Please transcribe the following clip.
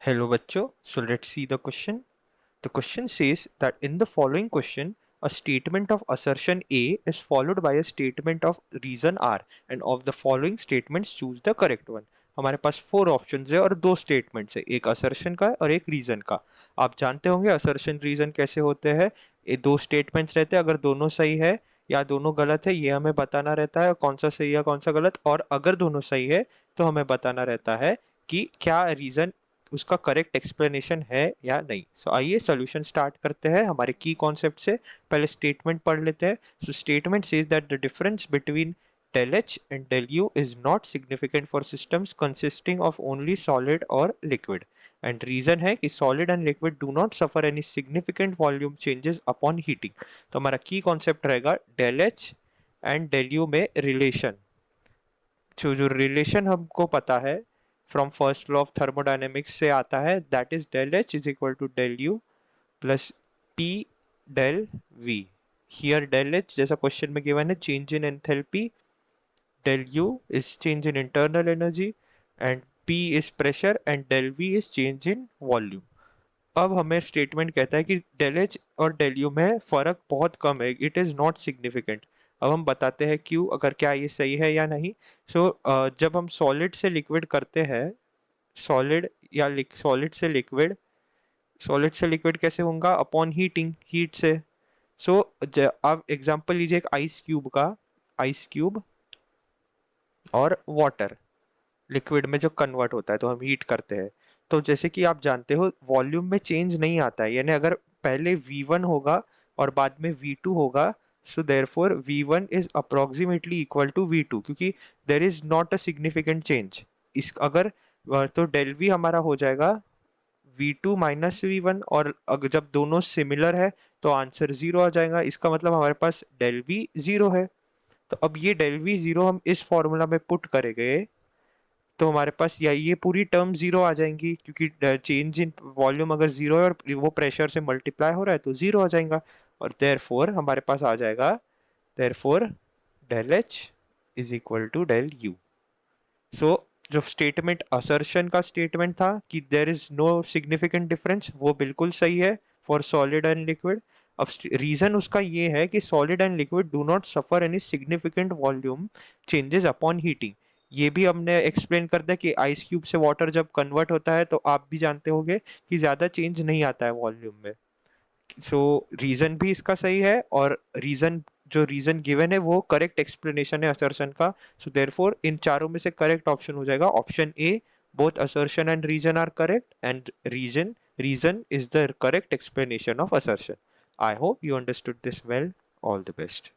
Hello बच्चों, so let's see the question. The question says that in the following question, a statement of assertion A is followed by a statement of reason R, and of the following statements choose the correct one. हमारे पास 4 options है और 2 statements है, एक assertion का और एक reason का. आप जानते होंगे असर्शन रीजन कैसे होते हैं. ये 2 स्टेटमेंट्स रहते हैं, अगर दोनों सही है या दोनों गलत है ये हमें बताना रहता है कौन सा सही है कौन सा गलत, और अगर दोनों सही है तो हमें बताना रहता है कि क्या रीजन उसका करेक्ट एक्सप्लेनेशन है या नहीं. सो आइए सोल्यूशन स्टार्ट करते हैं हमारे की कॉन्सेप्ट से. पहले स्टेटमेंट पढ़ लेते हैं. So statement says that the difference between del H and del U is not significant for systems consisting of only solid or liquid. And reason है कि solid and liquid do not suffer any significant volume changes upon heating. तो हमारा की concept रहेगा del H and del U में relation. जो relation हमको पता है from first law of thermodynamics से आता है, that is del H is equal to del U plus P del V. Here del H जैसा क्वेश्चन में गिवन है change in enthalpy, del u is change in internal energy, and p is pressure, and del v is change in volume. अब हमें statement कहता है कि del H और del you में फर्क बहुत कम है, इट इज नॉट सिग्निफिकेंट. अब हम बताते हैं क्यों, अगर क्या ये सही है या नहीं. सो जब हम सॉलिड से लिक्विड करते हैं, सॉलिड या सॉलिड से लिक्विड, सॉलिड से लिक्विड कैसे होगा, अपॉन हीटिंग, हीट से. सो आप एग्जांपल लीजिए एक आइस क्यूब का, आइस क्यूब और वाटर लिक्विड में जो कन्वर्ट होता है तो हम हीट करते हैं. तो जैसे कि आप जानते हो वॉल्यूम में चेंज नहीं आता है, यानी अगर पहले V1 होगा और बाद में V2 होगा, so therefore V1 is approximately equal to V2, क्योंकि there is not a significant change. इस अगर तो डेल V हमारा हो जाएगा V2 माइनस V1, और अगर जब दोनों सिमिलर है तो आंसर जीरो आ जाएगा. इसका मतलब हमारे पास डेल V जीरो है. तो अब ये डेल V जीरो हम इस फॉर्मूला में पुट करेंगे तो हमारे पास या ये पूरी टर्म जीरो आ जाएंगी, क्योंकि चेंज इन वॉल्यूम अगर जीरो है और वो प्रेशर से मल्टीप्लाई हो रहा है तो जीरो आ जाएगा. और देयरफॉर हमारे पास आ जाएगा, therefore del H is equal to del U. So जो स्टेटमेंट असर्शन का स्टेटमेंट था कि there is no significant difference, वो बिल्कुल सही है फॉर सॉलिड एंड लिक्विड. अब रीजन उसका ये है कि solid and liquid do not suffer any significant volume changes upon heating. ये भी हमने एक्सप्लेन कर दिया कि आइस क्यूब से वाटर जब कन्वर्ट होता है तो आप भी जानते होंगे कि ज्यादा चेंज नहीं आता है वॉल्यूम में. सो रीजन भी इसका सही है, और रीजन जो रीजन गिवन है वो करेक्ट एक्सप्लेनेशन है असर्शन का. सो देयरफॉर इन चारों में से करेक्ट ऑप्शन हो जाएगा option A. Both assertion and reason are correct, and reason is the correct explanation of assertion. I hope you understood this well. All the best.